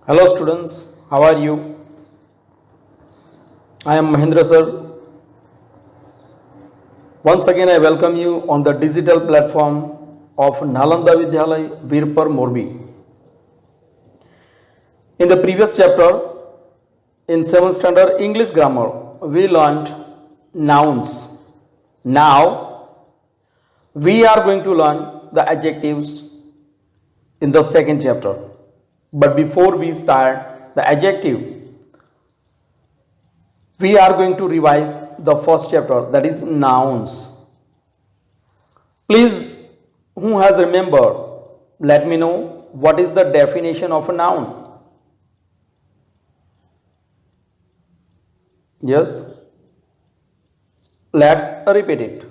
Hello students, how are you? I am Mahendra sir. Once again I welcome you on the digital platform of Nalanda Vidyalay Virpur Morbi. In the previous chapter in 7th standard English grammar we learned nouns. Now we are going to learn the adjectives in the second chapter. But before we start the adjective, we are going to revise the first chapter, that is nouns. Please, who has remembered, let me know what is the definition of a noun. Yes, let's repeat it.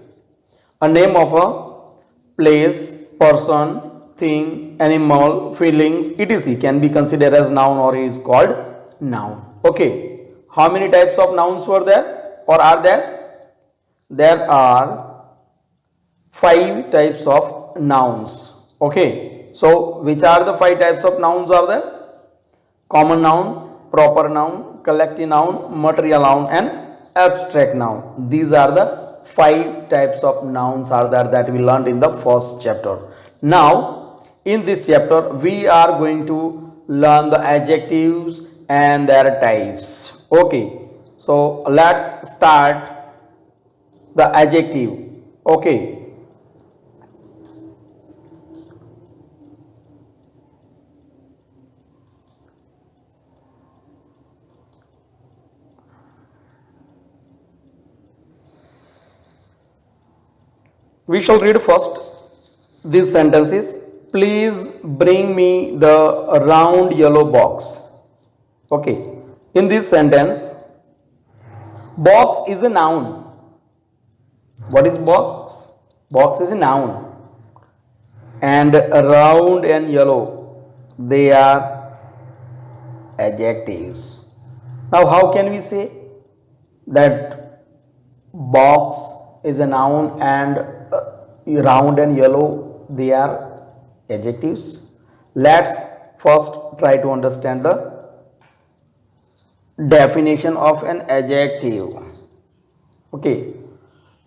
A name of a place, person, thing, animal, feelings, etc. can be considered as noun or is called noun. Okay. How many types of nouns were there or are there? There are 5 types of nouns. Okay. So, which are the 5 types of nouns are there? Common noun, proper noun, collective noun, material noun and abstract noun. These are the 5 types of nouns are there that we learned in the first chapter. Now, in this chapter, we are going to learn the adjectives and their types. Okay, so let's start the adjective. Okay, we shall read first these sentences. Please bring me the round yellow box. Okay, in this sentence, box is a noun. What is box? Box is a noun. And round and yellow, they are adjectives. Now, how can we say that box is a noun and round and yellow, they are adjectives? Let's first try to understand the definition of an adjective. Okay,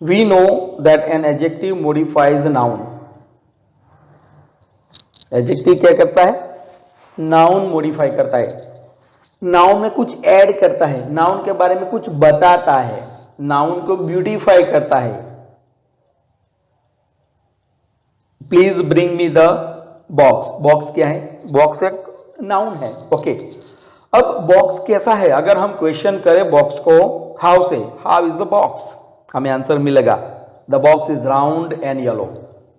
we know that an adjective modifies a noun. Adjective क्या करता है? Noun modify करता है. Noun में कुछ add करता है, noun के बारे में कुछ बताता है, noun को ब्यूटीफाई करता है. Please bring me the box. Box क्या है? बॉक्स एक नाउन है. ओके, अब बॉक्स कैसा है? अगर हम क्वेश्चन करें बॉक्स को हाउ से, हाउ इज द बॉक्स, हमें आंसर मिलेगा the box is round and yellow.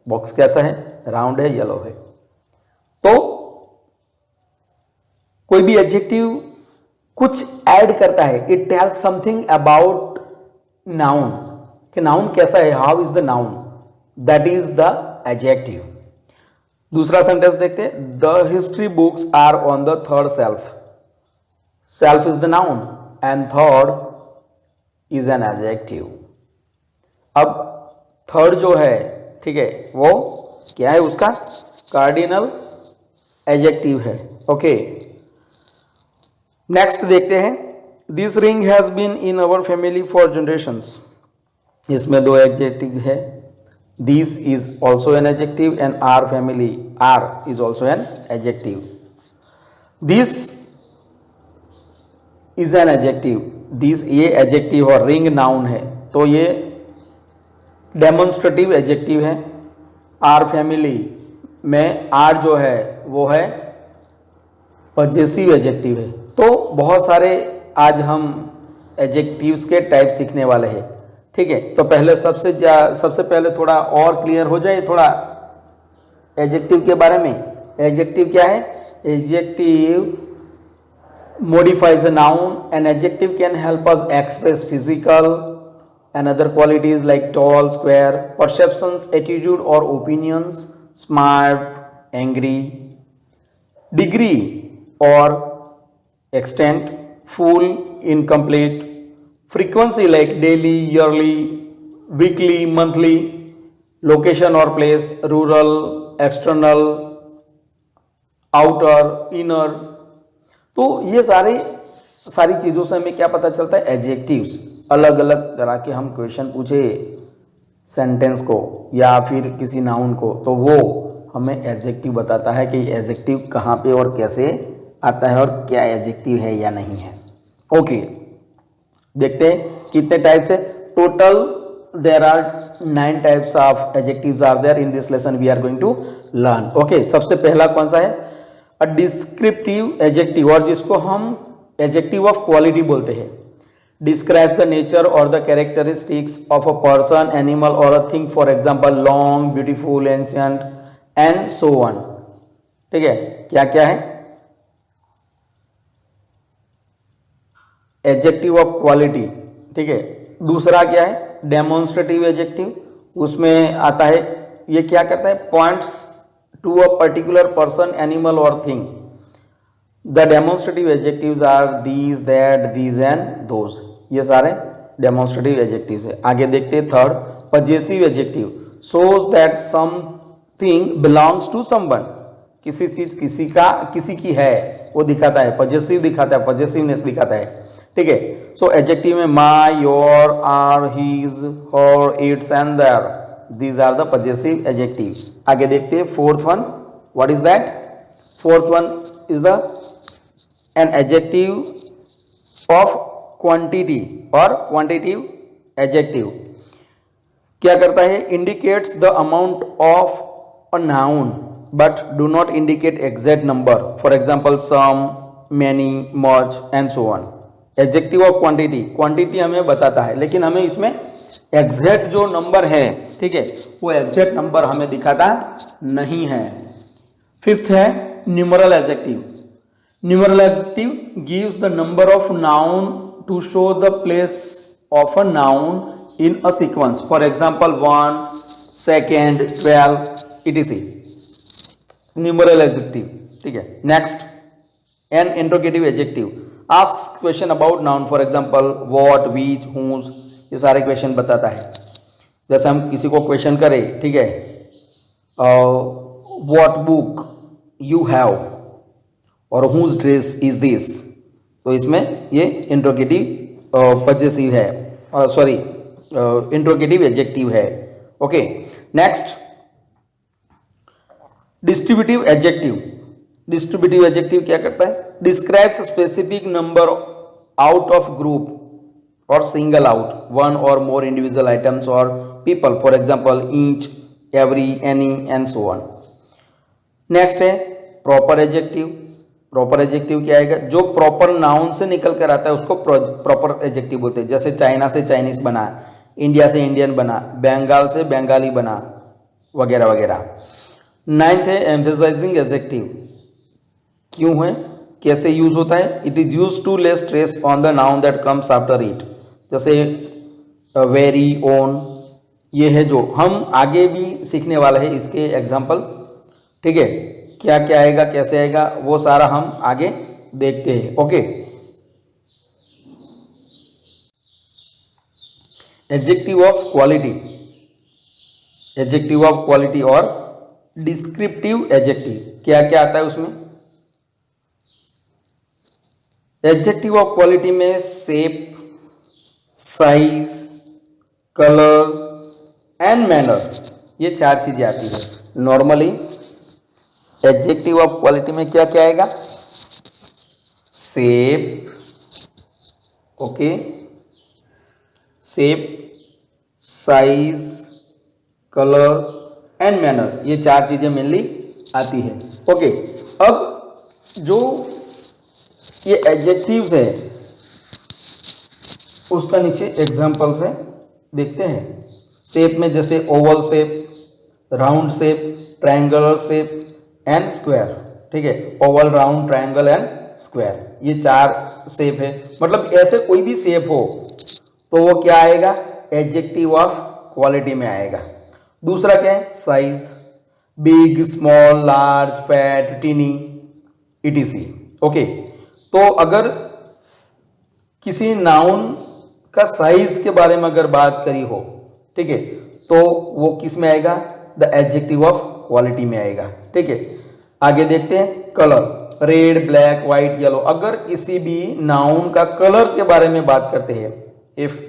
Box कैसा है? राउंड है, येलो है. तो कोई भी एडजेक्टिव कुछ ऐड करता है, it tells something about noun, कि नाउन कैसा है, how is the noun, that is the adjective. दूसरा सेंटेंस देखते हैं. The history books are on the third shelf. Shelf is the noun and third is an adjective. अब third जो है, ठीक है, वो क्या है? उसका कार्डिनल एडजेक्टिव है. ओके, नेक्स्ट देखते हैं. This ring has been in our family for generations. इसमें 2 एडजेक्टिव है. This is also an adjective and our family, our is also an adjective. This is an adjective. This ये adjective और ring noun है, तो ये demonstrative adjective है. Our family में our जो है वो है possessive adjective है. तो बहुत सारे आज हम adjectives के टाइप सीखने वाले हैं. ठीक है, तो पहले सबसे पहले थोड़ा और क्लियर हो जाए थोड़ा एडजेक्टिव के बारे में. एडजेक्टिव क्या है? Adjective modifies a noun. An adjective can help us express physical and other qualities like tall, square, perceptions, attitude or opinions, smart, angry, degree or extent, full, incomplete, frequency like daily, yearly, weekly, monthly, location or place, rural, external, outer, inner, तो ये सारी चीज़ों से हमें क्या पता चलता है, एडजेक्टिव्स। अलग अलग तरह के हम क्वेश्चन पूछे सेंटेंस को या फिर किसी नाउन को, तो वो हमें एडजेक्टिव बताता है कि एडजेक्टिव कहाँ पे और कैसे आता है और क्या एडजेक्टिव है या नहीं है। ओके, देखते हैं कितने टाइप्स है। Total there are 9 types of adjectives are there in this lesson we are going to learn. Okay, सबसे पहला कौन सा है, अ डिस्क्रिप्टिव एडजेक्टिव, और जिसको हम एडजेक्टिव ऑफ क्वालिटी बोलते हैं। Describe the nature or the characteristics of a person, animal or a thing, for example long, beautiful, ancient and so on. ठीक है, क्या क्या है एडजेक्टिव ऑफ क्वालिटी। ठीक है, दूसरा क्या है डेमोन्स्ट्रेटिव एडजेक्टिव, उसमें आता है ये क्या करता है, points to a particular person, animal or thing. The demonstrative adjectives are these, that, these and those, ये सारे डेमोन्स्ट्रेटिव एडजेक्टिव्स है। आगे देखते हैं third, possessive adjective, shows that something belongs to someone, किसी चीज किसी की है वो दिखाता है, पजेसिव दिखाता है, पजेसिवनेस दिखाता है। ठीक है, सो एडजेक्टिव में my, your, our, his, her, its and their, these are the possessive adjective. आगे देखते हैं fourth one, what is that, fourth one is the an adjective of quantity or quantitative adjective. क्या करता है, indicates the amount of a noun but do not indicate exact number, for example some, many, much and so on. Adjective of quantity, quantity हमें बताता है लेकिन हमें इसमें exact जो नंबर है, ठीक है, वो एग्जैक्ट नंबर हमें दिखाता नहीं है। फिफ्थ है numeral adjective. Numeral adjective gives the number of noun to show the place of a noun in a sequence, for example 1, 2, 12 etc. Numeral adjective. ठीक है, next an interrogative adjective asks question about noun, for example what, which, whose, ये सारे question बताता है। जैसे हम किसी को क्वेश्चन करें, ठीक है, व्हाट बुक यू हैव और हुज ड्रेस इज दिस, तो इसमें ये इंट्रोगेटिव पजेसिव है, सॉरी इंट्रोगेटिव एडजेक्टिव है। Okay, next distributive adjective. Distributive adjective क्या करता है, describes specific number out of group और सिंगल आउट वन और मोर इंडिविजुअल आइटम्स और people, for example each, every, any and so on. Next है proper adjective. Proper adjective क्या आएगा, जो प्रॉपर नाउन से निकल कर आता है उसको प्रॉपर एडजेक्टिव बोलते हैं। जैसे चाइना से चाइनीज बना, इंडिया से इंडियन बना, बंगाल से बंगाली बना, वगैरह वगैरह। नाइन्थ है एम्फेसाइजिंग एडजेक्टिव, क्यों है, कैसे यूज होता है, it is use to less stress on the noun that comes after it. जैसे वेरी, ओन, ये है जो हम आगे भी सीखने वाले हैं इसके एग्जाम्पल। ठीक है, क्या क्या आएगा, कैसे आएगा, वो सारा हम आगे देखते हैं। Okay, adjective of quality. Adjective of quality और डिस्क्रिप्टिव एडजेक्टिव, क्या क्या आता है उसमें। एडजेक्टिव ऑफ क्वालिटी में shape, size, colour and manner, ये 4 चीजें आती है। नॉर्मली एडजेक्टिव ऑफ क्वालिटी में क्या क्या आएगा, shape, okay, shape, size, colour and manner, ये 4 चीजें मेनली आती है। ओके, अब जो ये एडजेक्टिव्स है उसका नीचे एग्जांपल्स है, देखते हैं। शेप में जैसे Oval shape, round shape, triangular shape and square. ठीक है, Oval, round, triangle and square, ये 4 शेप है। मतलब ऐसे कोई भी शेप हो तो वो क्या आएगा, एडजेक्टिव ऑफ क्वालिटी में आएगा। दूसरा क्या है, size, big, small, large, fat, tiny etc. Okay, तो अगर किसी नाउन का साइज के बारे में अगर बात करी हो, ठीक है, तो वो किस में आएगा, द एडजेक्टिव ऑफ क्वालिटी में आएगा। ठीक है, आगे देखते हैं colour. Red, black, white, yellow, अगर किसी भी नाउन का कलर के बारे में बात करते हैं, if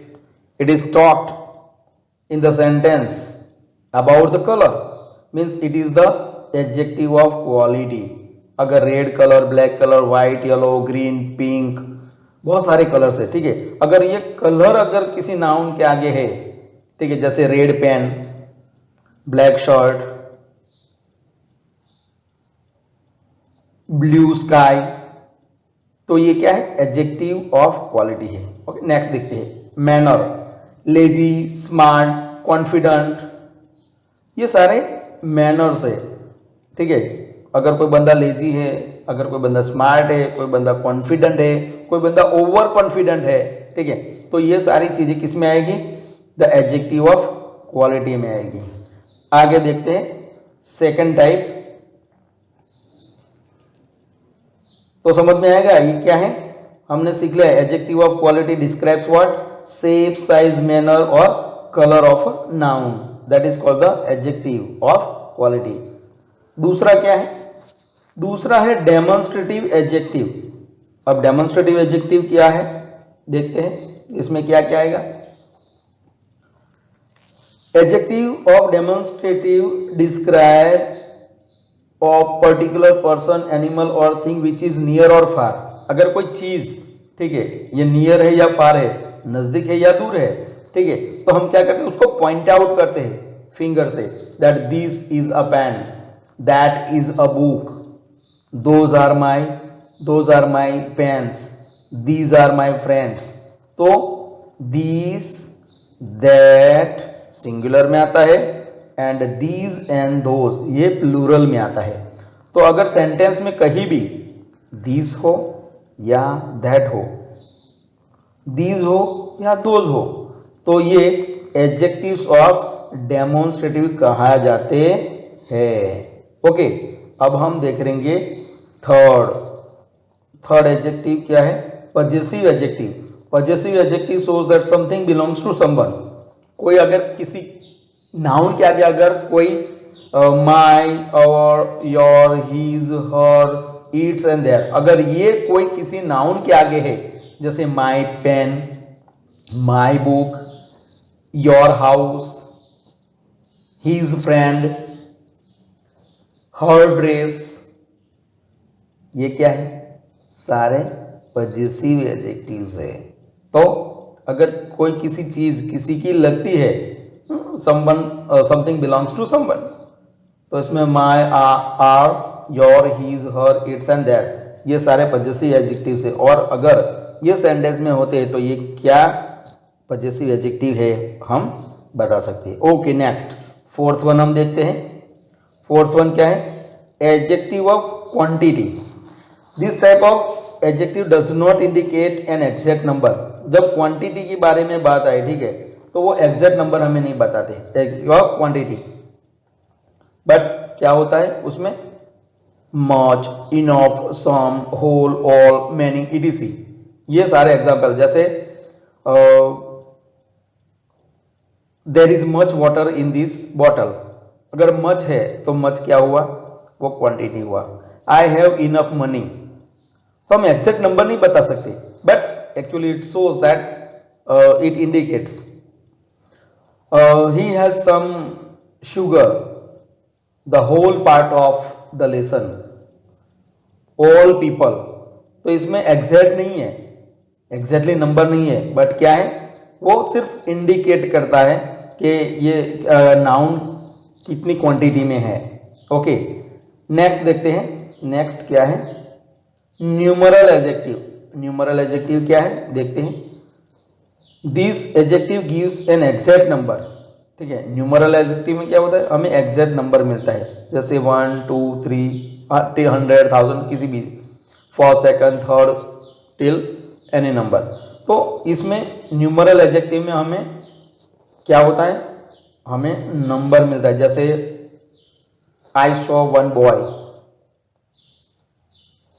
it is talked in the sentence about the color means it is the adjective of quality. अगर red colour, black colour, white, yellow, green, pink, बहुत सारे कलर्स है, ठीक है, अगर ये कलर अगर किसी नाउन के आगे है, ठीक है, जैसे red pen, black shirt, blue sky, तो ये क्या है, एडजेक्टिव ऑफ क्वालिटी है। ओके, नेक्स्ट देखते हैं, मैनर, लेजी, स्मार्ट, कॉन्फिडेंट, ये सारे मैनर्स है, ठीक है। अगर कोई बंदा लेजी है, अगर कोई बंदा स्मार्ट है, कोई बंदा कॉन्फिडेंट है, कोई बंदा ओवर कॉन्फिडेंट है, ठीक है, तो ये सारी चीजें किस में आएगी, द एडजेक्टिव ऑफ क्वालिटी में आएगी। आगे देखते हैं सेकंड टाइप, तो समझ में आएगा ये क्या है, हमने सीख लिया adjective of quality describes what, shape, size, manner or colour of noun, that is called the adjective of quality. दूसरा क्या है, दूसरा है डेमोन्स्ट्रेटिव एडजेक्टिव। अब डेमोन्स्ट्रेटिव एडजेक्टिव क्या है देखते हैं, इसमें क्या क्या आएगा। Adjective of demonstrative describe of particular person, animal or thing which is near or far. अगर कोई चीज, ठीक है, ये नियर है या फार है, नजदीक है या दूर है, ठीक है, तो हम क्या करते हैं, उसको पॉइंट आउट करते हैं फिंगर से, that this is a pen, that is a book, those are my pens, these are my friends. तो दीज, दैट सिंगुलर में आता है, एंड दीज एंड दोज ये प्लूरल में आता है। तो अगर सेंटेंस में कहीं भी दीज हो या दैट हो, दीज हो या दोज हो, तो ये एडजेक्टिव्स ऑफ डेमोन्स्ट्रेटिव कहा जाते हैं। ओके, अब हम देख लेंगे थर्ड एडजेक्टिव क्या है, possessive adjective. Possessive adjective shows that something belongs to someone. कोई अगर किसी नाउन के आगे अगर कोई my, our, your, his, her, its and their, अगर ये कोई किसी नाउन के आगे है, जैसे my pen, my book, your house, his friend, her dress, ये क्या है, सारे पजेसिव एडजेक्टिव्स है। तो अगर कोई किसी चीज किसी की लगती है, समथिंग बिलोंग्स टू समवन, तो इसमें my, our, your, his, her, its and that ये सारे पजेसिव एडजेक्टिव्स है। और अगर ये सेंटेंस में होते हैं तो ये क्या पजेसिव एडजेक्टिव है हम बता सकते हैं। ओके, नेक्स्ट फोर्थ वन हम देखते हैं। फोर्थ वन क्या है, adjective of quantity. This type of adjective does not indicate an exact number. जब क्वांटिटी के बारे में बात आए, ठीक है, तो वो एग्जैक्ट नंबर हमें नहीं बताते, एडजेक्टिव ऑफ क्वांटिटी। बट क्या होता है उसमें, मच, इनफ, सम, होल, ऑल, मैनी, etc, ये सारे एग्जाम्पल। जैसे there is much water in this bottle, अगर मच है तो मच क्या हुआ, वो क्वांटिटी हुआ। आई हैव इनफ मनी, तो हम एग्जैक्ट नंबर नहीं बता सकते, but actually it shows that it indicates. He has some sugar, the whole part of the lesson, all people, तो इसमें एग्जैक्ट नहीं है, एग्जैक्टली नंबर नहीं है, बट क्या है, वो सिर्फ इंडिकेट करता है कि ये नाउन कितनी क्वांटिटी में है। ओके, नेक्स्ट देखते हैं, नेक्स्ट क्या है, न्यूमरल एडजेक्टिव। न्यूमरल एडजेक्टिव क्या है देखते हैं। This adjective gives an exact number, ठीक है। न्यूमरल एडजेक्टिव में क्या होता है, हमें एग्जैक्ट नंबर मिलता है, जैसे 1, 2, 3, 100, 1000, किसी भी, first, second, third, till any number. तो इसमें न्यूमरल एडजेक्टिव में हमें क्या होता है, हमें नंबर मिलता है। जैसे I saw one boy,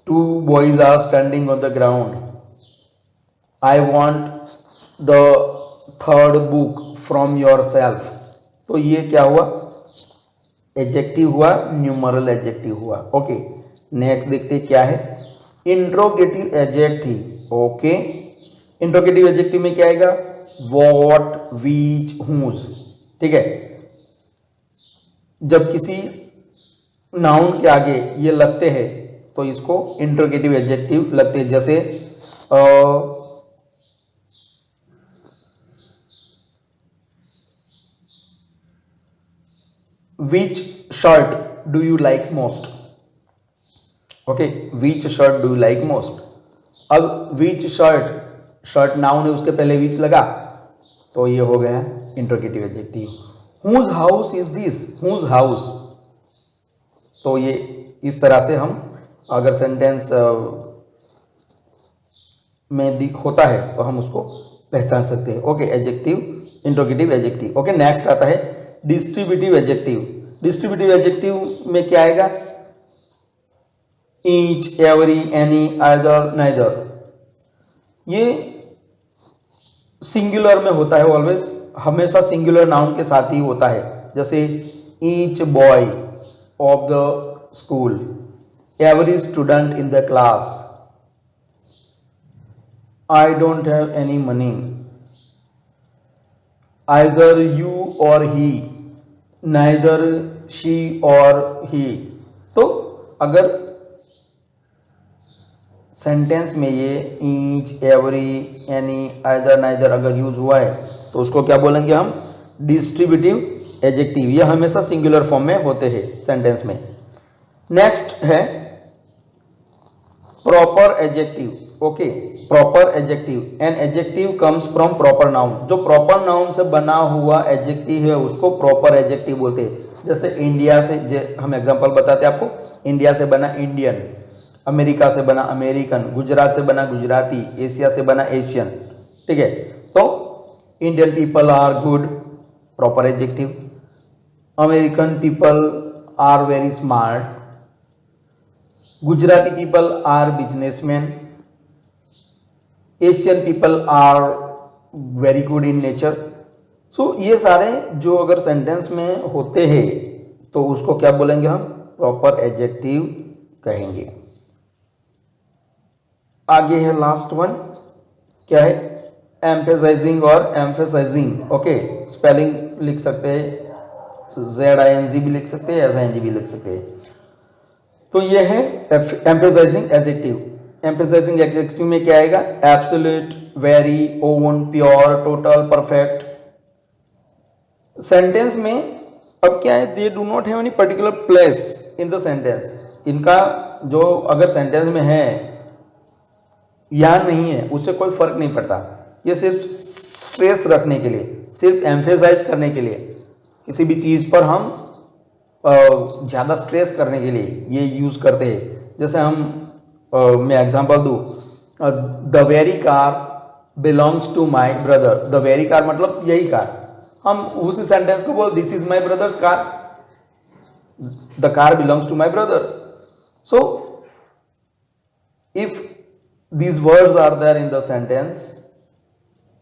2 boys are standing on the ground, I want the third book from yourself। तो ये क्या हुआ, एडजेक्टिव हुआ, न्यूमरल एडजेक्टिव हुआ। ओके, नेक्स्ट देखते हैं क्या है, interrogative adjective. Okay, interrogative adjective में क्या आएगा, वॉट, विच, हुज। ठीक है, जब किसी नाउन के आगे ये लगते हैं तो इसको इंट्रोगेटिव एडजेक्टिव लगते हैं। जैसे which shirt do you like most. Okay, which shirt do you like most. अब विच शर्ट, शर्ट नाउन है, उसके पहले विच लगा तो ये हो गया interrogative adjective. Whose house is this, whose house. तो ये इस तरह से हम अगर सेंटेंस में होता है तो हम उसको पहचान सकते हैं। Okay, adjective, interrogative adjective. Okay, next आता है डिस्ट्रीब्यूटिव एडजेक्टिव। डिस्ट्रीब्यूटिव एडजेक्टिव में क्या आएगा, each, every, any, either, neither. ये सिंगुलर में होता है, ऑलवेज, हमेशा सिंगुलर नाउन के साथ ही होता है। जैसे each boy of the school, every student in the class, I don't have any money, either you और ही, नाइदर शी और ही। तो अगर सेंटेंस में ये each, every, any, either, neither अगर यूज हुआ है तो उसको क्या बोलेंगे हम, डिस्ट्रीब्यूटिव एडजेक्टिव। ये हमेशा सिंगुलर फॉर्म में होते हैं सेंटेंस में। नेक्स्ट है proper adjective. Okay, proper adjective, an adjective comes from proper noun. जो प्रॉपर नाउन से बना हुआ एडजेक्टिव है उसको प्रॉपर एडजेक्टिव बोलते हैं। जैसे इंडिया से, हम एग्जांपल बताते हैं आपको, इंडिया से बना इंडियन, अमेरिका से बना अमेरिकन, गुजरात से बना गुजराती, एशिया से बना एशियन। ठीक है, तो Indian people are good, proper adjective. American people are very smart, Gujarati people are businessman, Asian people are very good in nature. So ये सारे जो अगर सेंटेंस में होते हैं तो उसको क्या बोलेंगे हम, प्रॉपर एडजेक्टिव कहेंगे। आगे है लास्ट वन, क्या है, एम्फेसाइजिंग और एम्फेसाइजिंग। ओके, स्पेलिंग लिख सकते हैं, ZING भी लिख सकते हैं, SING भी लिख सकते हैं। तो ये है एम्फेसाइजिंग एडजेक्टिव। एम्फेसाइजिंग एडजेक्टिव में क्या आएगा, absolute, very, own, pure, total, perfect. Sentence में अब क्या है, they do not have any particular place in the sentence. इनका जो अगर सेंटेंस में है या नहीं है उससे कोई फर्क नहीं पड़ता। ये सिर्फ स्ट्रेस रखने के लिए, सिर्फ एम्फेसाइज करने के लिए, किसी भी चीज़ पर हम ज़्यादा स्ट्रेस करने के लिए ये यूज़ करते हैं। जैसे मैं एग्जांपल दूँ, the very car belongs to my brother. The very car मतलब यही कार, हम उसी सेंटेंस को बोल, this is my brother's car, the car belongs to my brother. So if these words are there in the sentence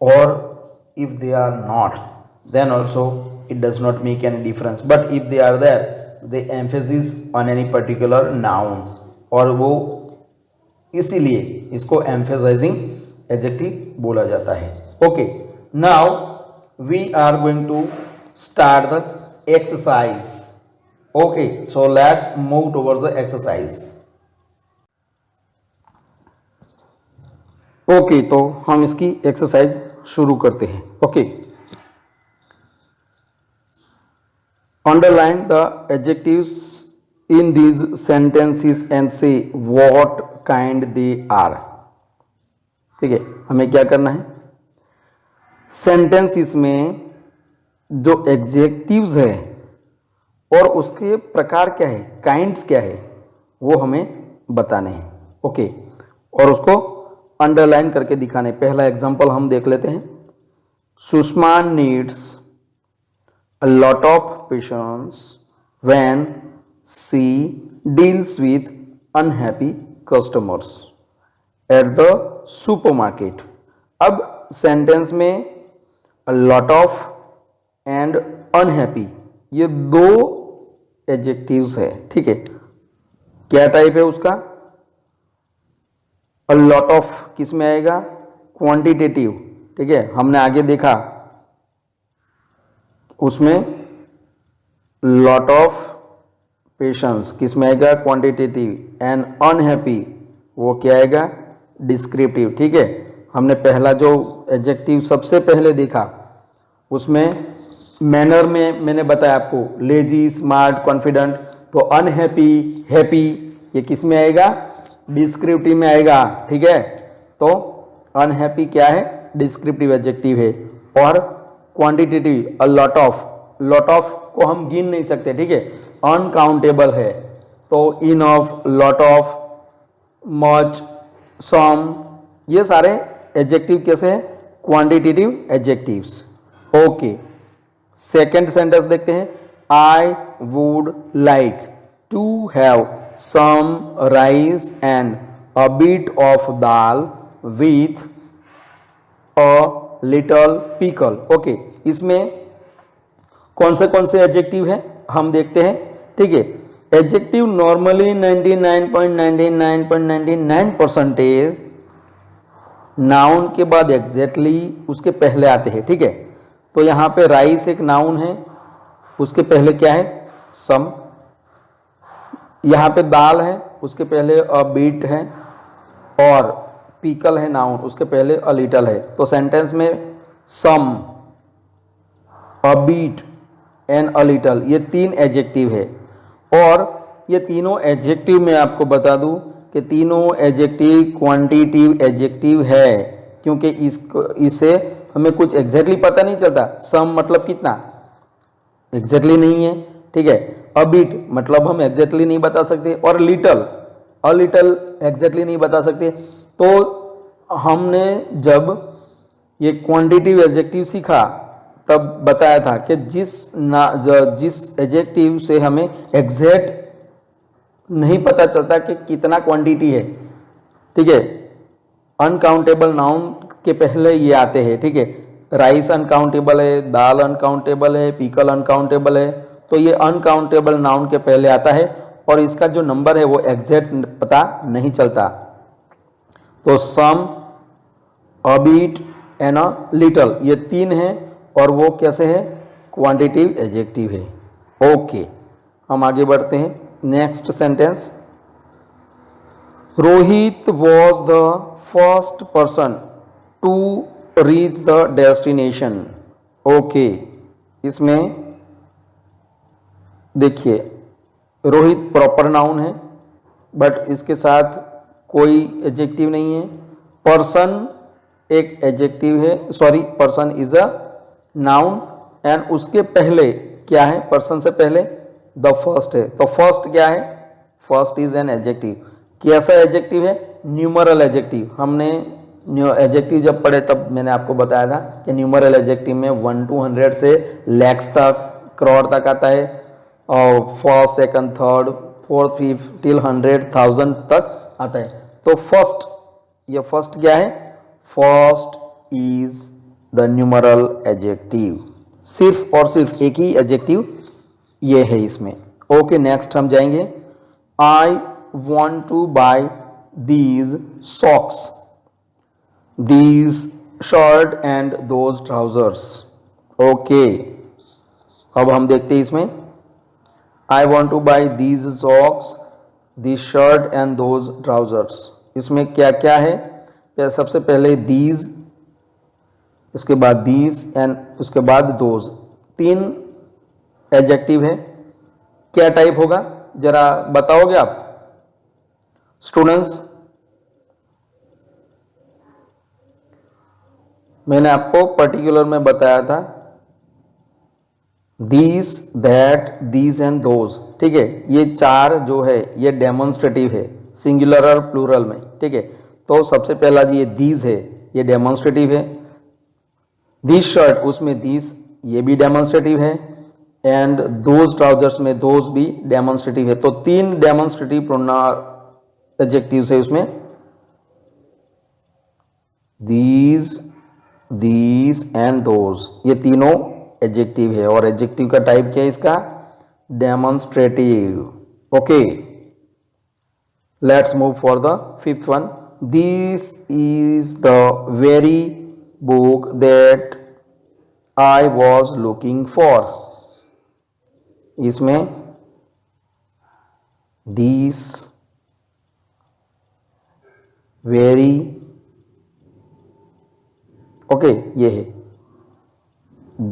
or if they are not, then also it does not make any difference, but if they are there they emphasis on any particular noun, और वो इसीलिए इसको emphasizing adjective बोला जाता है। okay, now we are going to start the exercise। okay, so let's move towards the exercise। Okay, तो हम इसकी एक्सरसाइज शुरू करते हैं। Okay, underline the adjectives in these sentences and से व्हाट काइंड दे आर। ठीक है, हमें क्या करना है, सेंटेंसेस में जो एडजेक्टिव्स है और उसके प्रकार क्या है, काइंड्स क्या है, वो हमें बताने हैं। ओके, और उसको अंडरलाइन करके दिखाने। पहला एग्जांपल हम देख लेते हैं, Sushma needs a lot of patience when she deals with unhappy customers at the supermarket. अब सेंटेंस में a lot of and unhappy ये दो एडजेक्टिव्स है। ठीक है, क्या टाइप है उसका? अ लॉट ऑफ किस में आएगा? क्वांटिटेटिव। ठीक है, हमने आगे देखा उसमें लॉट ऑफ पेशेंस किस में आएगा? क्वांटिटेटिव। एंड अनहैप्पी वो क्या आएगा? डिस्क्रिप्टिव। ठीक है, हमने पहला जो एडजेक्टिव सबसे पहले देखा उसमें मैनर में मैंने बताया आपको लेजी, स्मार्ट, कॉन्फिडेंट। तो अनहैप्पी, हैप्पी ये किस में आएगा? डिस्क्रिप्टिव में आएगा। ठीक है, तो अनहैप्पी क्या है? डिस्क्रिप्टिव एडजेक्टिव है। और quantitative a lot of, lot of को हम गिन नहीं सकते। ठीक है, अनकाउंटेबल है। तो enough, lot of, much, some ये सारे एडजेक्टिव कैसे हैं? Quantitative adjectives. Okay, second sentence देखते हैं। I would like to have some rice and a bit of dal with a little pickle. Okay, इसमें कौन से एडजेक्टिव हैं हम देखते हैं। ठीक है, एडजेक्टिव नॉर्मली 99.99% नाउन के बाद एग्जैक्टली उसके पहले आते हैं। ठीक है, तो यहाँ पे राइस एक नाउन है, उसके पहले क्या है? सम। यहाँ पे दाल है, उसके पहले अ बीट है। और पीकल है नाउन, उसके पहले अ लिटल है। तो सेंटेंस में सम, अ बीट एंड अ लिटल ये 3 एडजेक्टिव है। और ये तीनों एडजेक्टिव मैं आपको बता दूं कि तीनों एडजेक्टिव क्वांटिटिव एडजेक्टिव है, क्योंकि इससे हमें कुछ एग्जैक्टली पता नहीं चलता। सम मतलब कितना, एग्जैक्टली नहीं है। ठीक है, अ बिट मतलब हम एग्जैक्टली नहीं बता सकते। और लिटल, अ लिटल एग्जैक्टली नहीं बता सकते। तो हमने जब ये क्वांटिटिव एडजेक्टिव सीखा तब बताया था कि जिस एडजेक्टिव से हमें एग्जैक्ट नहीं पता चलता कि कितना क्वांटिटी है। ठीक है, अनकाउंटेबल नाउन के पहले ये आते हैं। ठीक है, राइस अनकाउंटेबल है, दाल अनकाउंटेबल है, पीकल अनकाउंटेबल है। तो ये अनकाउंटेबल नाउन के पहले आता है और इसका जो नंबर है वो एग्जैक्ट पता नहीं चलता। तो some, a bit and a little ये 3 हैं और वो कैसे है? क्वांटिटिव एडजेक्टिव है। ओके, हम आगे बढ़ते हैं। Next sentence, Rohit was the first person to reach the destination. Okay, इसमें देखिए रोहित प्रॉपर नाउन है बट इसके साथ कोई एडजेक्टिव नहीं है। पर्सन एक एडजेक्टिव है, sorry person is a noun and उसके पहले क्या है? पर्सन से पहले द फर्स्ट है। तो फर्स्ट क्या है? First is an adjective. कैसा एडजेक्टिव है? Numeral adjective. हमने एडजेक्टिव जब पढ़े तब मैंने आपको बताया था कि न्यूमरल एडजेक्टिव में 1 to 100 से लैक्स तक, करोड़ तक आता है। और first, second, third, fourth, fifth till 100,000 तक आता है। तो फर्स्ट, ये फर्स्ट क्या है? First is the numeral adjective. सिर्फ और सिर्फ एक ही एडजेक्टिव ये है इसमें। ओके, नेक्स्ट हम जाएंगे। I want to buy these socks, these shirt and those trousers. Okay, अब हम देखते हैं इसमें I want to buy these socks, these shirt and those trousers. इसमें क्या क्या है? सबसे पहले दीज, उसके बाद दीज एंड उसके बाद दोज। 3 एडजेक्टिव है। क्या टाइप होगा जरा बताओगे आप स्टूडेंट्स? मैंने आपको पर्टिकुलर में बताया था these, that, these and those. ठीक है, ये 4 जो है ये डेमोन्स्ट्रेटिव है, सिंगुलर और प्लूरल में। ठीक है, तो सबसे पहला ये दीज है, ये डेमोन्स्ट्रेटिव है। दीज शर्ट, उसमें दीज ये भी डेमोन्स्ट्रेटिव है। एंड दोज ट्राउजर्स में दोज भी डेमोन्स्ट्रेटिव है। तो 3 डेमोन्स्ट्रेटिव एडजेक्टिव्स है उसमें, दीज, दीज एंड दोज, ये तीनों एडजेक्टिव है। और एडजेक्टिव का टाइप क्या है इसका? Demonstrative. Okay, Let's move for the fifth one. This is the very book that I was looking for. इसमें this very, ओके ये है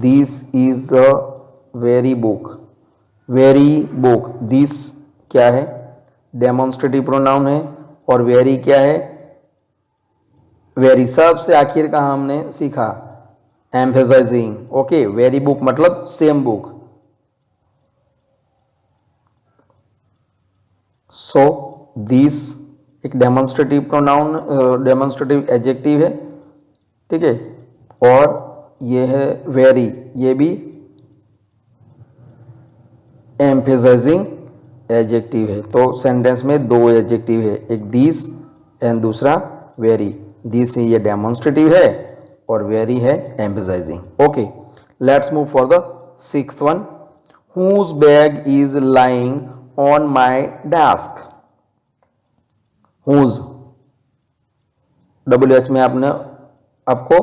this is the very book, very book, this क्या है, demonstrative pronoun है, और very क्या है, very सबसे आखिर का हमने सीखा एम्फेसाइजिंग, ओके, वेरी बुक मतलब सेम बुक। सो दिस एक डेमोन्स्ट्रेटिव प्रोनाउन, डेमोन्स्ट्रेटिव एडजेक्टिव है, ठीक है, और ये है वेरी, ये भी एम्फेसाइजिंग एडजेक्टिव है। तो सेंटेंस में दो एडजेक्टिव है, एक दिस एंड दूसरा वेरी। दिस ये डेमोन्स्ट्रेटिव है और वेरी है emphasising. Okay, let's move for the sixth one. Whose bag is lying on my desk. Whose WH में आपने आपको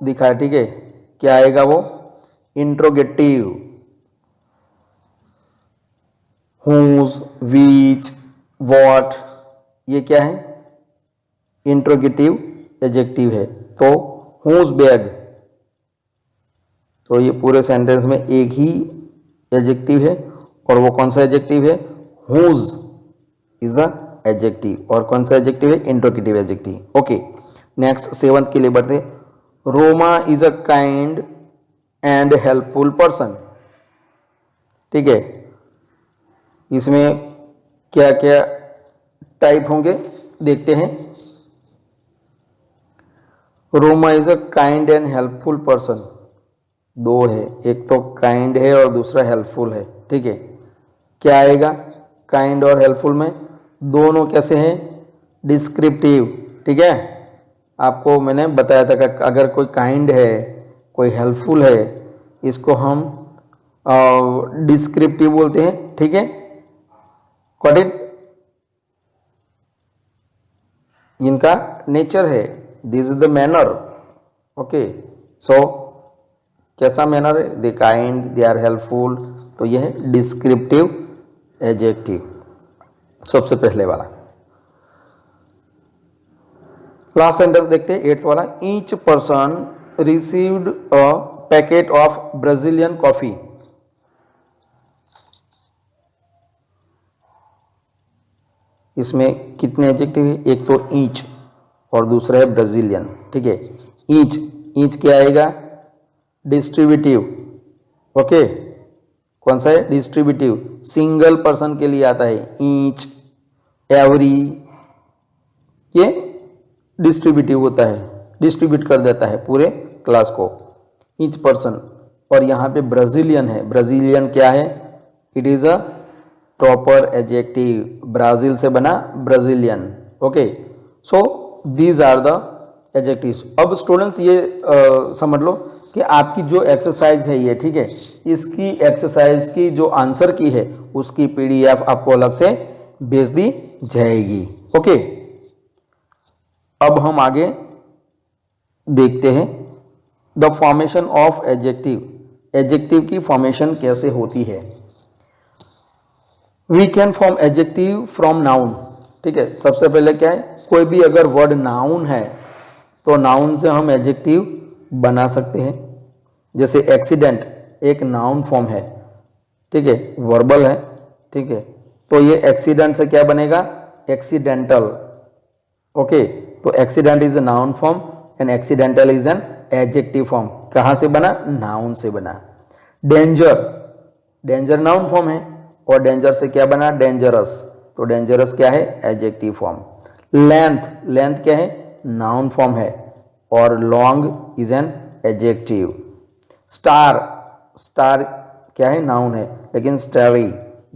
दिखा है, ठीक है, क्या आएगा वो, इंट्रोगेटिव। हुज, विच, व्हाट, ये क्या है, इंट्रोगेटिव एडजेक्टिव है। तो हुज बैग, तो ये पूरे सेंटेंस में एक ही एडजेक्टिव है, और वो कौन सा एडजेक्टिव है, हुज इज द एडजेक्टिव, और कौन सा एडजेक्टिव है, interrogative adjective. Okay, next seventh के लिए बढ़ते। Roma is a kind and helpful person, ठीक है, इसमें क्या क्या टाइप होंगे देखते हैं। Roma is a kind and helpful person, दो है, एक तो काइंड है और दूसरा हेल्पफुल है, ठीक है। क्या आएगा काइंड और हेल्पफुल में, दोनों कैसे हैं, डिस्क्रिप्टिव, ठीक है। आपको मैंने बताया था कि अगर कोई काइंड है, कोई हेल्पफुल है, इसको हम डिस्क्रिप्टिव बोलते हैं, ठीक है। गॉट इट, इनका नेचर है, this is the manner, okay. So कैसा मैनर है, they kind, they are helpful, तो यह है डिस्क्रिप्टिव एडजेक्टिव, सबसे पहले वाला। लास्ट सेंटेंस देखते हैं, एट्थ वाला। Each person received a packet of Brazilian coffee. इसमें कितने एडजेक्टिव है, एक तो ईच और दूसरा है ब्राजीलियन, ठीक है। ईच, ईच क्या आएगा, डिस्ट्रीब्यूटिव, ओके, कौन सा है, डिस्ट्रीब्यूटिव, सिंगल पर्सन के लिए आता है। ईच, एवरी, ये डिस्ट्रीब्यूटिव होता है, डिस्ट्रीब्यूट कर देता है पूरे क्लास को, ईच पर्सन। और यहाँ पे ब्राजीलियन है, ब्राजीलियन क्या है, it is a proper adjective, Brazil से बना Brazilian, okay. So these are the adjectives. अब स्टूडेंट्स ये समझ लो कि आपकी जो एक्सरसाइज है ये, ठीक है, इसकी एक्सरसाइज की जो आंसर की है उसकी PDF आपको अलग से भेज दी जाएगी, ओके। अब हम आगे देखते हैं the formation of adjective. Adjective की फॉर्मेशन कैसे होती है। We can form adjective from noun, ठीक है। सबसे पहले क्या है, कोई भी अगर वर्ड नाउन है तो नाउन से हम एडजेक्टिव बना सकते हैं। जैसे एक्सीडेंट एक नाउन फॉर्म है, ठीक है, वर्बल है, ठीक है, तो ये एक्सीडेंट से क्या बनेगा, एक्सीडेंटल, ओके। तो accident is a noun form and accidental is an adjective form. कहाँ से बना, नाउन से बना। डेंजर, डेंजर नाउन फॉर्म है और डेंजर से क्या बना, डेंजरस, तो डेंजरस क्या है, एडजेक्टिव फॉर्म। लेंथ, लेंथ क्या है, नाउन फॉर्म है और long is an adjective. Star, star क्या है, नाउन है, लेकिन starry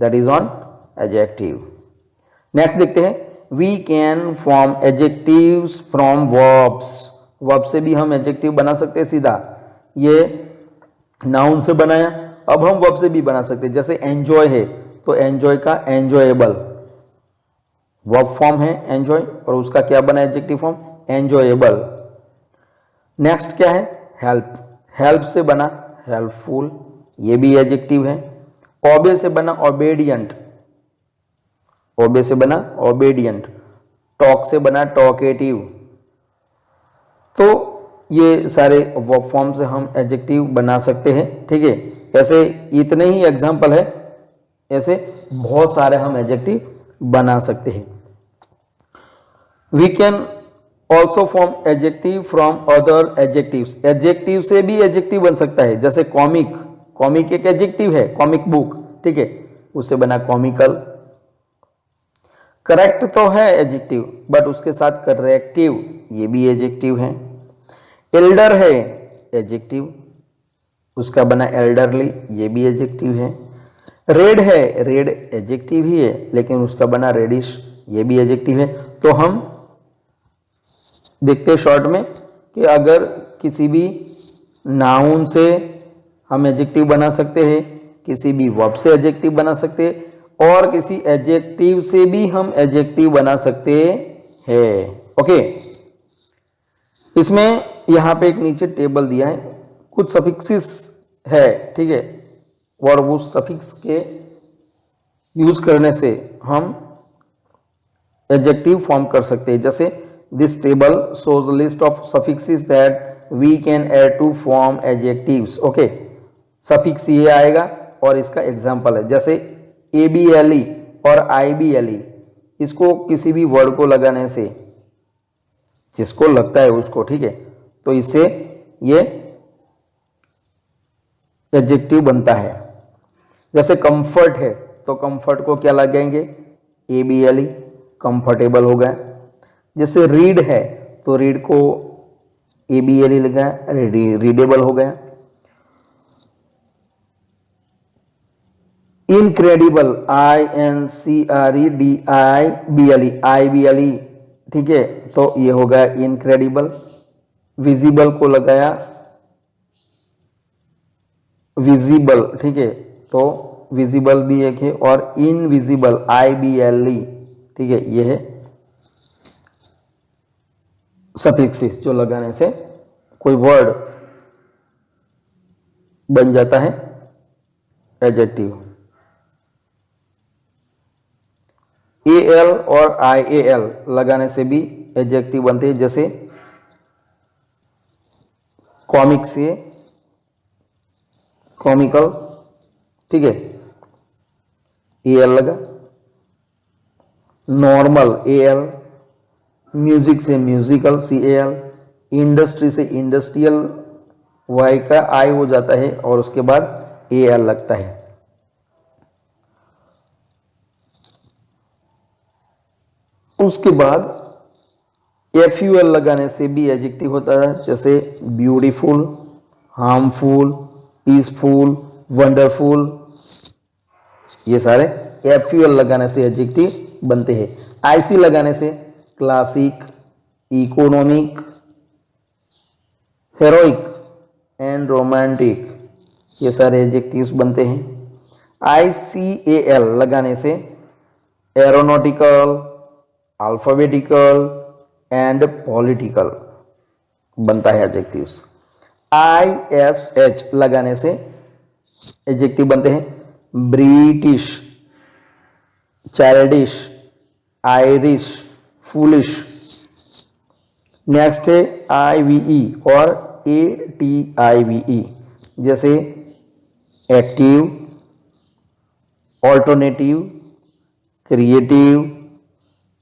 that is on adjective. Next देखते हैं, we can form adjectives from verbs. Verb से भी हम एडजेक्टिव बना सकते हैं सीधा, ये नाउन से बनाया, अब हम वर्ब से भी बना सकते हैं। जैसे एंजॉय है तो एंजॉय का एंजॉयबल, वर्ब फॉर्म है एंजॉय और उसका क्या बना एडजेक्टिव फॉर्म एंजॉयबल। नेक्स्ट क्या है हेल्प, हेल्प से बना हेल्पफुल, ये भी एडजेक्टिव है। ओबे से बना ओबेडियंट, ओबे से बना ओबेडियंट। टॉक से बना टॉकेटिव। तो ये सारे वर्ब फॉर्म से हम एडजेक्टिव बना सकते हैं, ठीक है। ऐसे इतने ही एग्जाम्पल है, ऐसे बहुत सारे हम एडजेक्टिव बना सकते हैं। We can also form adjective from other adjectives, adjective से भी एडजेक्टिव बन सकता है। जैसे कॉमिक, कॉमिक एक एडजेक्टिव है, कॉमिक बुक, ठीक है, उससे बना कॉमिकल। करेक्ट तो है एडजेक्टिव, बट उसके साथ करेक्टिव, ये भी एडजेक्टिव है। एल्डर है एडजेक्टिव, उसका बना एल्डरली, ये भी एडजेक्टिव है। रेड है, रेड एडजेक्टिव ही है लेकिन उसका बना रेडिश, ये भी एडजेक्टिव है। तो हम देखते हैं शॉर्ट में कि अगर किसी भी नाउन से हम एडजेक्टिव बना सकते हैं, किसी भी वर्ब से एडजेक्टिव बना सकते हैं और किसी एडजेक्टिव से भी हम एडजेक्टिव बना सकते हैं। ओके, इसमें यहां पे एक नीचे टेबल दिया है, कुछ सफिक्सिस है, ठीक है, और उस सफिक्स के यूज करने से हम एडजेक्टिव फॉर्म कर सकते हैं। जैसे this table shows list of suffixes that we can add to form adjectives. Okay, suffix ये आएगा और इसका एग्जांपल है, जैसे ABLE और IBLE, इसको किसी भी वर्ड को लगाने से, जिसको लगता है उसको, ठीक है, तो इससे ये एडजेक्टिव बनता है। जैसे कंफर्ट है तो कंफर्ट को क्या लगाएंगे ABLE, कंफर्टेबल हो गया। जैसे रीड है तो रीड को ABLE लगाया, रीडेबल हो गया। इनक्रेडिबल INCREDIBLE, ठीक है, तो ये हो गया इनक्रेडिबल। विजिबल को लगाया विजिबल, ठीक है, तो विजिबल भी एक है। और इनविजिबल IBLE, ठीक है, ये है सफिक्सेस जो लगाने से कोई वर्ड बन जाता है एडजेक्टिव। AL और IAL लगाने से भी एडजेक्टिव बनते हैं। जैसे कॉमिक से कॉमिकल, ठीक है, AL लगा। नॉर्मल AL, म्यूजिक से म्यूजिकल CAL, इंडस्ट्री से इंडस्ट्रियल Y का I हो जाता है और उसके बाद AL लगता है। उसके बाद FUL लगाने से भी एडजेक्टिव होता है। जैसे ब्यूटीफुल, हार्मफुल, पीसफुल, वंडरफुल, ये सारे FUL लगाने से एडजेक्टिव बनते हैं। IC लगाने से classic, economic, heroic and romantic, ये सारे एडजेक्टिव्स बनते हैं। ICAL लगाने से एरोनॉटिकल, अल्फाबेटिकल एंड पॉलिटिकल बनता है एडजेक्टिव्स। ISH लगाने से एडजेक्टिव बनते हैं British, childish, Irish, foolish. Next है IVE और ATIVE, जैसे active, alternative, creative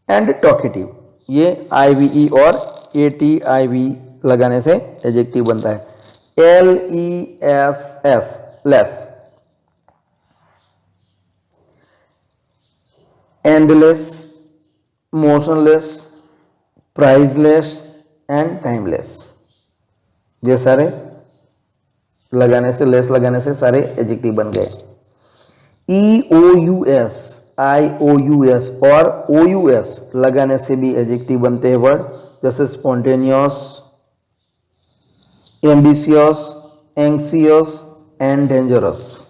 and talkative. ये IVE और ATIVE लगाने से एडजेक्टिव बनता है। LESS, less, endless, motionless, priceless and timeless, ये सारे लगाने से, लेस लगाने से सारे एडजेक्टिव बन गए। EOUS, IOUS और OUS लगाने से भी एडजेक्टिव बनते हैं वर्ड, जैसे spontaneous, ambitious, anxious and dangerous.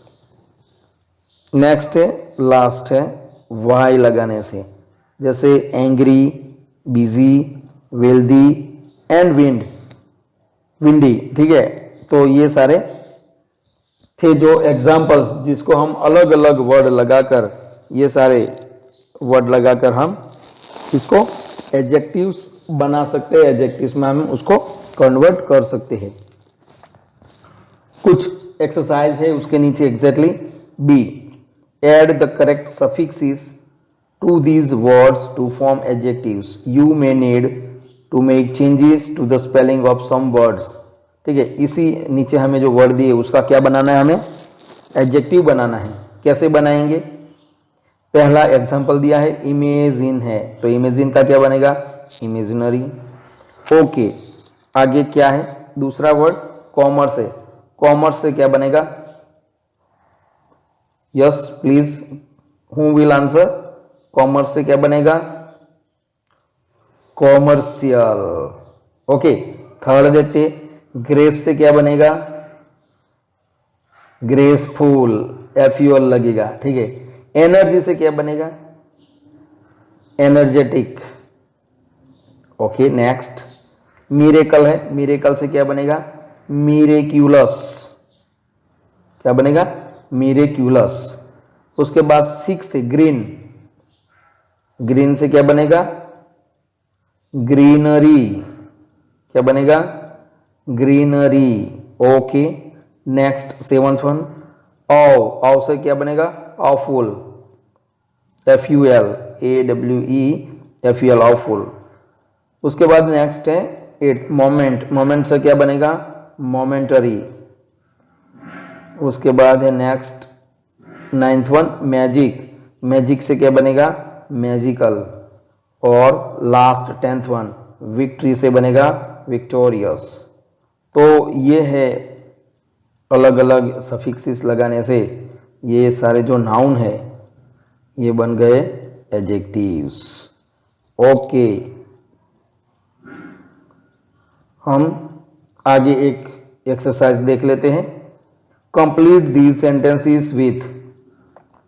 Next है, लास्ट है, वाई लगाने से जैसे angry, busy, wealthy and windy, ठीक है। तो ये सारे थे जो एग्जाम्पल्स जिसको हम अलग अलग वर्ड लगाकर, ये सारे वर्ड लगाकर हम इसको एडजेक्टिव्स बना सकते हैं, एडजेक्टिव्स में हम उसको कन्वर्ट कर सकते हैं। कुछ एक्सरसाइज है उसके नीचे exactly B, add the correct suffixes to these words to form adjectives, you may need to make changes to the spelling of some words, ठीक है। इसी नीचे हमें जो वर्ड दिए उसका क्या बनाना है, हमें एडजेक्टिव बनाना है। कैसे बनाएंगे? पहला एग्जांपल दिया है इमेजिन है, तो इमेजिन का क्या बनेगा? इमेजिनरी। ओके, आगे क्या है? दूसरा वर्ड कॉमर्स है, कॉमर्स से क्या बनेगा? Yes please, who will answer? Commerce से क्या बनेगा? कॉमर्शियल। ओके, थर्ड देखते, ग्रेस से क्या बनेगा? ग्रेसफुल, एफ्यूअल लगेगा, ठीक है। एनर्जी से क्या बनेगा? एनर्जेटिक। ओके, नेक्स्ट मिरेकल है, मिरेकल से क्या बनेगा? मिरेक्यूलस, क्या बनेगा? मिरेक्यूलस। उसके बाद सिक्स्थ ग्रीन, ग्रीन से क्या बनेगा? ग्रीनरी, क्या बनेगा? Greenery. Okay, next seventh one of से क्या बनेगा? Awful, FUL awful. उसके बाद नेक्स्ट है एट मोमेंट, मोमेंट से क्या बनेगा? मोमेंटरी। उसके बाद है next ninth one magic, magic से क्या बनेगा? मैजिकल। और लास्ट 10th वन विक्ट्री से बनेगा विक्टोरियस। तो ये है अलग अलग सफिक्सेस लगाने से ये सारे जो नाउन है ये बन गए एडजेक्टिव्स। ओके, हम आगे एक एक्सरसाइज देख लेते हैं। Complete these sentences with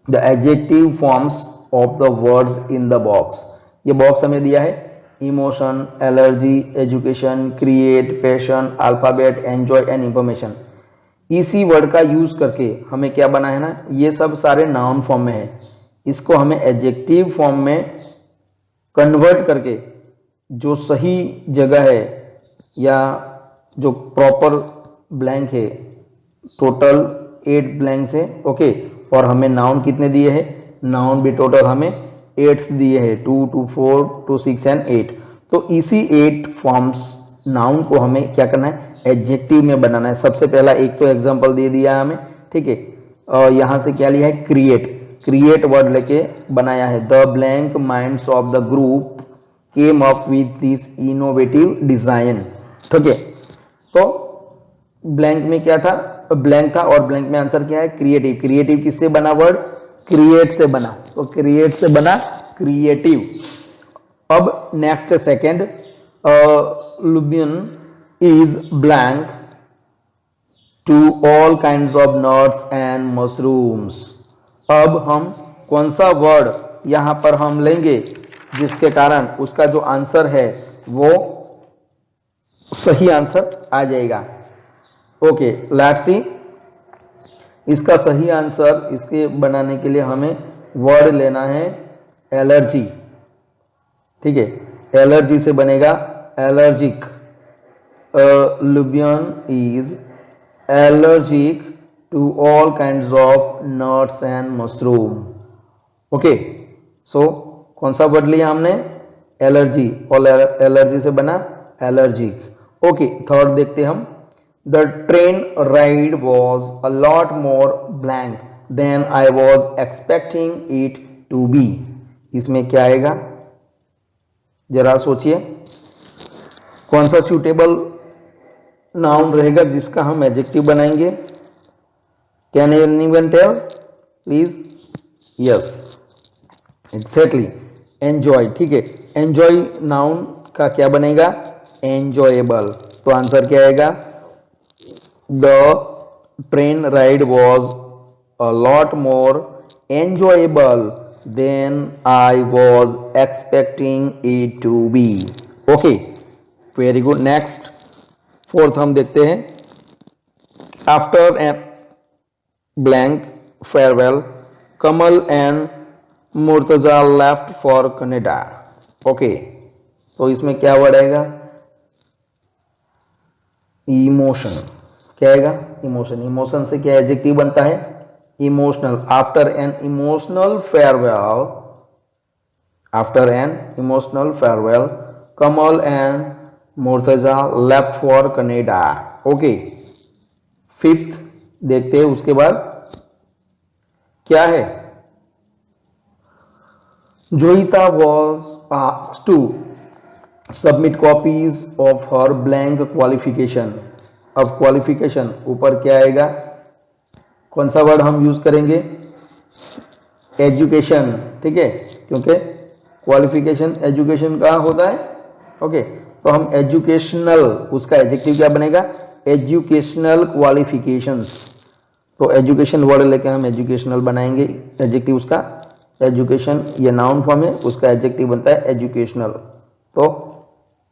the adjective forms of the words in the box. ये बॉक्स हमें दिया है emotion, allergy, education, create, passion, alphabet, enjoy and information. इसी वर्ड का यूज करके हमें क्या बना है ना, ये सब सारे नाउन फॉर्म में है, इसको हमें एडजेक्टिव फॉर्म में कन्वर्ट करके जो सही जगह है या जो प्रॉपर ब्लैंक है, टोटल 8 ब्लैंक्स है। ओके, और हमें नाउन कितने दिए हैं? नाउन भी टोटल हमें 8 दिए हैं, 2, 2, 4, 2, 6 एंड 8। तो इसी 8 फॉर्म्स नाउन को हमें क्या करना है? एडजेक्टिव में बनाना है। सबसे पहला एक तो एग्जांपल दे दिया है हमें, ठीक है। और यहाँ से क्या लिया है? क्रिएट, क्रिएट वर्ड लेके बनाया है। The blank minds of the group came up with this innovative design, ठीक है। तो ब्लैंक में क्या था? ब्लैंक था और ब्लैंक में आंसर क्या है? क्रिएटिव। क्रिएटिव किससे बना? वर्ड क्रिएट से बना, तो क्रिएट से बना क्रिएटिव। अब नेक्स्ट सेकंड, लुबियन is blank to all kinds of nuts and mushrooms। अब हम कौन सा वर्ड यहां पर हम लेंगे जिसके कारण उसका जो आंसर है वो सही आंसर आ जाएगा। Okay, let's see. इसका सही आंसर इसके बनाने के लिए हमें वर्ड लेना है एलर्जी, ठीक है। एलर्जी से बनेगा allergic. Lubian is allergic to all kinds of nuts and mushroom। Okay, so कौन सा वर्ड लिया हमने? एलर्जी, और एलर्जी से बना एलर्जिक। ओके, थर्ड देखते हम। The train ride was a lot more blank than I was expecting it to be. इसमें क्या आएगा? जरा सोचिए कौन सा सूटेबल नाउन रहेगा जिसका हम एडजेक्टिव बनाएंगे। Can anyone tell please? Yes, exactly, enjoy, ठीक है। एंजॉय नाउन का क्या बनेगा? एंजॉयबल। तो आंसर क्या आएगा? The train ride was a lot more enjoyable than I was expecting it to be. Okay, very good. Next, fourth हम देखते हैं. After a blank farewell, Kamal and Murtaza left for Canada. Okay, तो इसमें क्या word आएगा? Emotion. क्या आएगा? Emotion. Emotion से क्या एडजेक्टिव बनता है? Emotional. After an emotional farewell Kamal and Murtaza left for Canada. Okay, fifth देखते हैं उसके बाद क्या है. Joita was asked to submit copies of her blank qualification. अब क्वालिफिकेशन ऊपर क्या आएगा? कौन सा वर्ड हम यूज करेंगे? एजुकेशन. ठीक है, क्योंकि क्वालिफिकेशन एजुकेशन का होता है. ओके, तो हम एजुकेशनल, उसका एडजेक्टिव क्या बनेगा? Educational qualifications. तो एजुकेशन वर्ड लेके हम एजुकेशनल बनाएंगे. एडजेक्टिव उसका एजुकेशन, ये नाउन फॉर्म है, उसका एडजेक्टिव बनता है एजुकेशनल. तो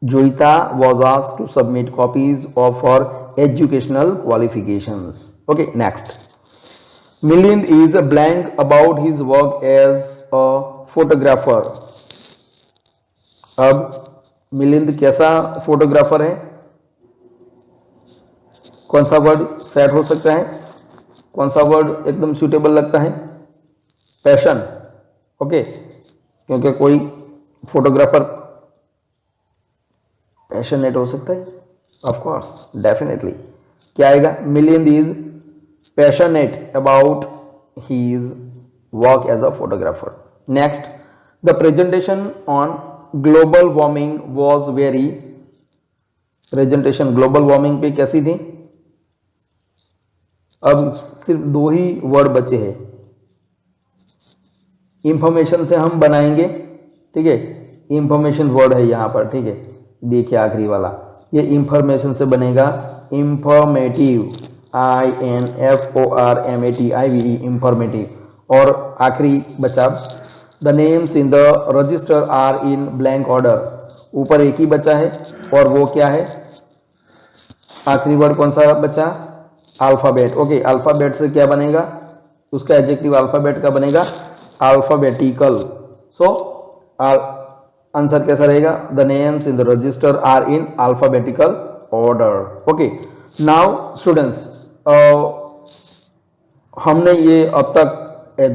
Joita was asked to submit copies of her educational qualifications. Okay, next. Milind is blank about his work as a photographer. अब मिलिंद कैसा फोटोग्राफर है? कौन सा वर्ड सेट हो सकता है? कौन सा वर्ड एकदम सुटेबल लगता है? पैशन. ओके, क्योंकि कोई फोटोग्राफर पैशनेट हो सकता है. Of course, definitely. क्या आएगा? Milind is passionate about his work as a photographer. Next, the presentation on global warming was very. Presentation global warming पे कैसी थी? अब सिर्फ दो ही वर्ड बचे हैं. इंफॉर्मेशन से हम बनाएंगे. ठीक है, इंफॉर्मेशन वर्ड है यहां पर. ठीक है, देखिए आखिरी वाला, ये इंफॉर्मेशन से बनेगा इंफॉर्मेटिव. INFORMATIVE, informative. और आखिरी बचा the names in the register are in blank order. ऊपर एक ही बचा है और वो क्या है? आखिरी वर्ड कौन सा बचा? अल्फाबेट. ओके, अल्फाबेट से क्या बनेगा? उसका एडजेक्टिव अल्फाबेट का बनेगा अल्फाबेटिकल. सो आंसर कैसा रहेगा? The names in the register are in alphabetical order. Okay, now students, हमने ये अब तक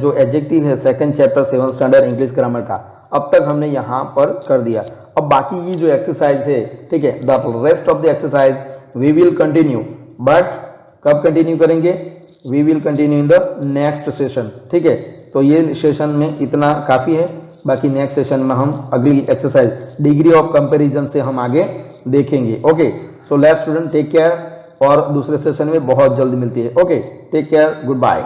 जो एडजेक्टिव है second chapter 7th standard English grammar का, अब तक हमने यहाँ पर कर दिया. अब बाकी की जो एक्सरसाइज है, ठीक है, the rest of the exercise we will continue. But कब कंटिन्यू करेंगे? We will continue in the next session. ठीक है, तो ये सेशन में इतना काफ़ी है. बाकी नेक्स्ट सेशन में हम अगली एक्सरसाइज डिग्री ऑफ कंपैरिजन से हम आगे देखेंगे. Okay, so let's student take care, और दूसरे सेशन में बहुत जल्दी मिलती है. Okay, take care, good bye.